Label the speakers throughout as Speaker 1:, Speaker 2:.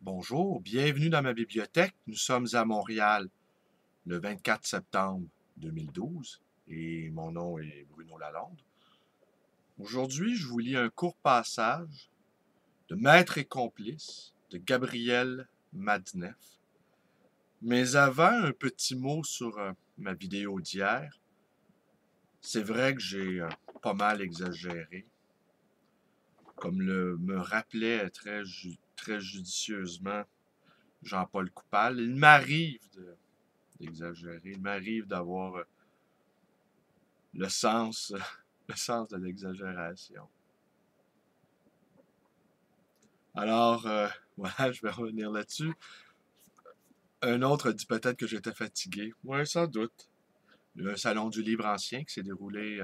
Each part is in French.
Speaker 1: Bonjour, bienvenue dans ma bibliothèque. Nous sommes à Montréal le 24 septembre 2012 et mon nom est Bruno Lalonde. Aujourd'hui, je vous lis un court passage de Maître et complice de Gabriel Madneff. Mais avant, un petit mot sur ma vidéo d'hier. C'est vrai que j'ai pas mal exagéré, comme me rappelait très judicieusement Jean-Paul Coupal. Il m'arrive d'exagérer. Il m'arrive d'avoir le sens, le sens de l'exagération. Alors, voilà, je vais revenir là-dessus. Un autre dit peut-être que j'étais fatigué. Oui, sans doute. Le salon du livre ancien qui s'est déroulé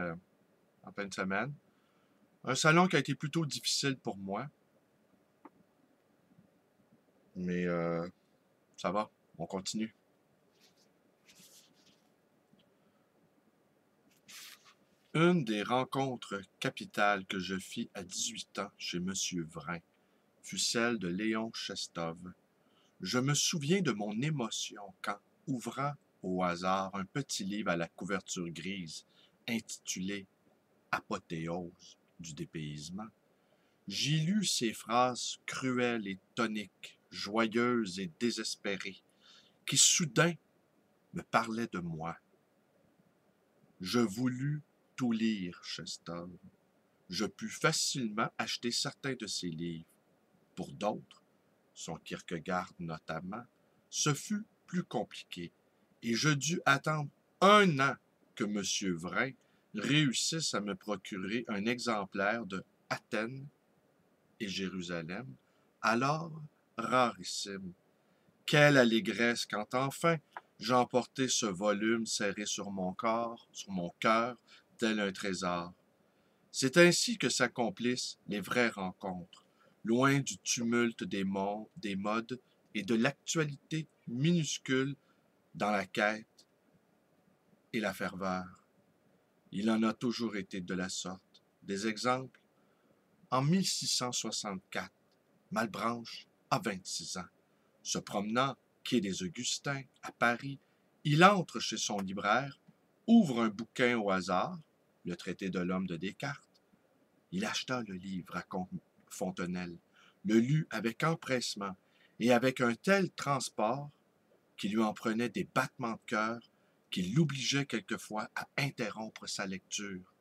Speaker 1: en fin de semaine. Un salon qui a été plutôt difficile pour moi, mais ça va, on continue. Une des rencontres capitales que je fis à 18 ans chez Monsieur Vrain fut celle de Léon Chestov. Je me souviens de mon émotion quand, ouvrant au hasard un petit livre à la couverture grise, intitulé Apothéose du dépaysement, j'y lus ces phrases cruelles et toniques, joyeuses et désespérées, qui soudain me parlaient de moi. Je voulus tout lire, Chestov. Je pus facilement acheter certains de ses livres. Pour d'autres, son Kierkegaard notamment, ce fut plus compliqué, et je dus attendre 1 an que M. Vrain réussisse à me procurer un exemplaire de Athènes et Jérusalem, alors rarissime. Quelle allégresse quand enfin j'emportai ce volume serré sur mon corps, sur mon cœur, tel un trésor. C'est ainsi que s'accomplissent les vraies rencontres, loin du tumulte des modes et de l'actualité minuscule dans la quête et la ferveur. Il en a toujours été de la sorte. Des exemples. En 1664, Malebranche a 26 ans. Se promenant quai des Augustins à Paris, il entre chez son libraire, ouvre un bouquin au hasard, le traité de l'homme de Descartes. Il acheta le livre, raconte Fontenelle, le lut avec empressement et avec un tel transport qu'il lui en prenait des battements de cœur qui l'obligeaient quelquefois à interrompre sa lecture.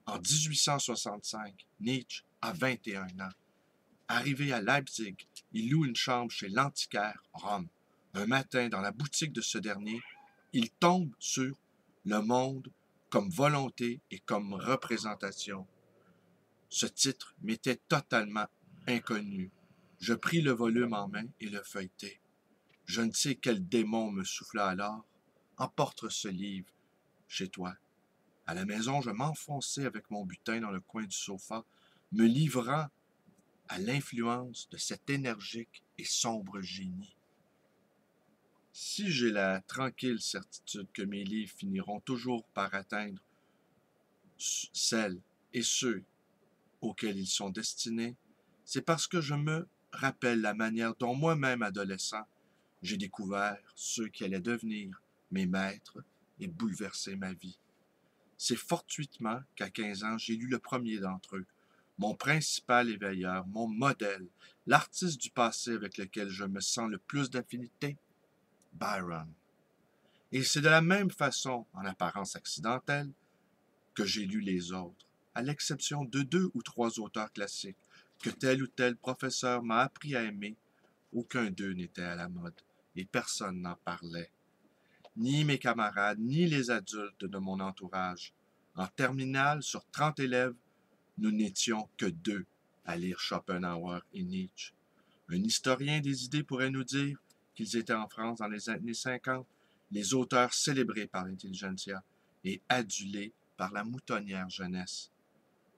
Speaker 1: En 1865, Nietzsche a 21 ans. Arrivé à Leipzig, il loue une chambre chez l'antiquaire, Rome. Un matin, dans la boutique de ce dernier, il tombe sur Le monde comme volonté et comme représentation. Ce titre m'était totalement inconnu. Je pris le volume en main et le feuilletai. Je ne sais quel démon me souffla alors. Emporte ce livre chez toi. À la maison, je m'enfonçai avec mon butin dans le coin du sofa, me livrant à l'influence de cet énergique et sombre génie. Si j'ai la tranquille certitude que mes livres finiront toujours par atteindre celles et ceux auxquels ils sont destinés, c'est parce que je me rappelle la manière dont moi-même, adolescent, j'ai découvert ceux qui allaient devenir mes maîtres et bouleverser ma vie. C'est fortuitement qu'à 15 ans, j'ai lu le premier d'entre eux, mon principal éveilleur, mon modèle, l'artiste du passé avec lequel je me sens le plus d'affinité, Byron. Et c'est de la même façon, en apparence accidentelle, que j'ai lu les autres, à l'exception de 2 ou 3 auteurs classiques que tel ou tel professeur m'a appris à aimer. Aucun d'eux n'était à la mode, et personne n'en parlait. Ni mes camarades, ni les adultes de mon entourage. En terminale, sur 30 élèves, nous n'étions que 2 à lire Schopenhauer et Nietzsche. Un historien des idées pourrait nous dire qu'ils étaient en France dans les années 50 les auteurs célébrés par l'intelligentsia et adulés par la moutonnière jeunesse.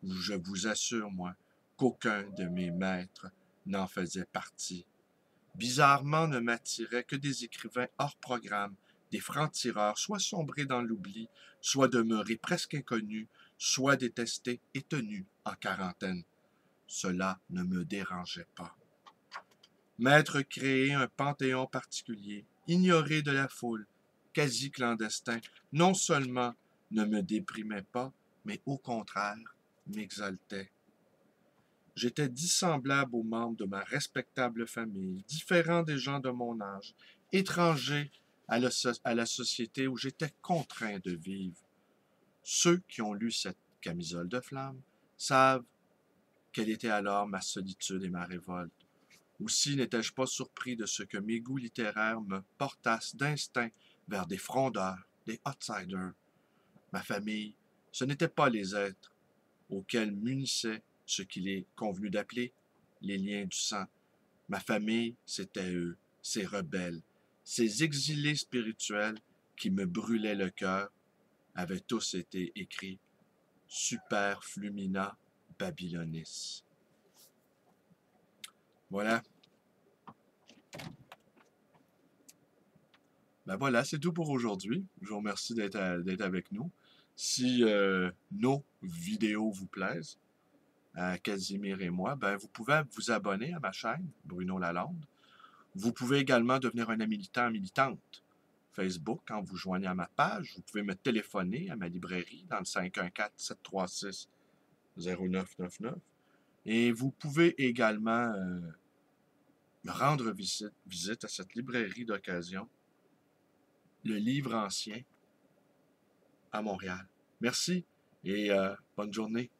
Speaker 1: Je vous assure, moi, qu'aucun de mes maîtres n'en faisait partie. Bizarrement, ne m'attiraient que des écrivains hors programme, des francs-tireurs, soit sombrés dans l'oubli, soit demeurés presque inconnus, soit détestés et tenus en quarantaine. Cela ne me dérangeait pas. m'être créé un panthéon particulier, ignoré de la foule, quasi clandestin, non seulement ne me déprimait pas, mais au contraire m'exaltait. J'étais dissemblable aux membres de ma respectable famille, différent des gens de mon âge, étranger à la société où j'étais contraint de vivre. Ceux qui ont lu cette camisole de flamme savent quelle était alors ma solitude et ma révolte. Aussi n'étais-je pas surpris de ce que mes goûts littéraires me portassent d'instinct vers des frondeurs, des outsiders. Ma famille, ce n'étaient pas les êtres auxquels m'unissaient ce qu'il est convenu d'appeler les liens du sang. Ma famille, c'était eux, ces rebelles, ces exilés spirituels qui me brûlaient le cœur, avaient tous été écrits Super Flumina Babylonis. Voilà. Ben voilà, c'est tout pour aujourd'hui. Je vous remercie d'être avec nous. Si nos vidéos vous plaisent, à Casimir et moi, ben vous pouvez vous abonner à ma chaîne, Bruno Lalonde. Vous pouvez également devenir un militant, militante Facebook en vous joignant à ma page. Vous pouvez me téléphoner à ma librairie dans le 514-736-0999. Et vous pouvez également me rendre visite à cette librairie d'occasion, le Livre ancien, à Montréal. Merci et bonne journée.